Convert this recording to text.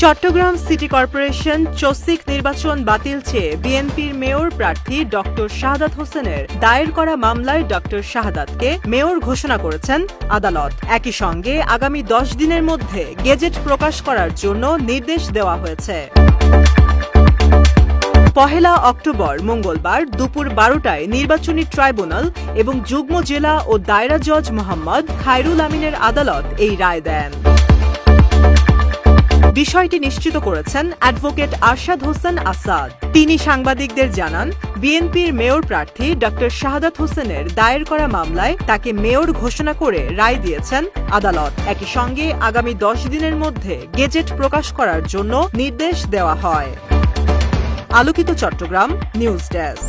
Chittagong city corporation চসিক নির্বাচন বাতিল চেয়ে বিএনপির মেয়র প্রার্থী ডক্টর শাহাদাত হোসেনের দায়ের করা মামলায় ডক্টর শাহাদাতকে মেয়র ঘোষণা করেছেন আদালত। একই সঙ্গে আগামী 10 দিনের মধ্যে গেজেট প্রকাশ করার জন্য নির্দেশ দেওয়া হয়েছে। 1 অক্টোবর মঙ্গলবার দুপুর 12টায় নির্বাচনী ট্রাইব্যুনাল এবং যুগ্ম জেলা ও দায়রা জজ মোহাম্মদ খায়রুল আমিনের আদালত এই রায় দেন। বিষয়টি নিশ্চিত করেছেন অ্যাডভোকেট আরশাদ হোসেন আসাদ। তিনি সাংবাদিকদের জানান, বিএনপির মেয়র প্রার্থী ডক্টর শাহাদাত হোসেনের দায়ের করা মামলায় তাকে মেয়র ঘোষণা করে রায় দিয়েছেন আদালত। একই সঙ্গে আগামী 10 দিনের মধ্যে গেজেট প্রকাশ করার জন্য নির্দেশ দেওয়া হয়। আলোকিত চট্টগ্রাম নিউজ ডেস্ক।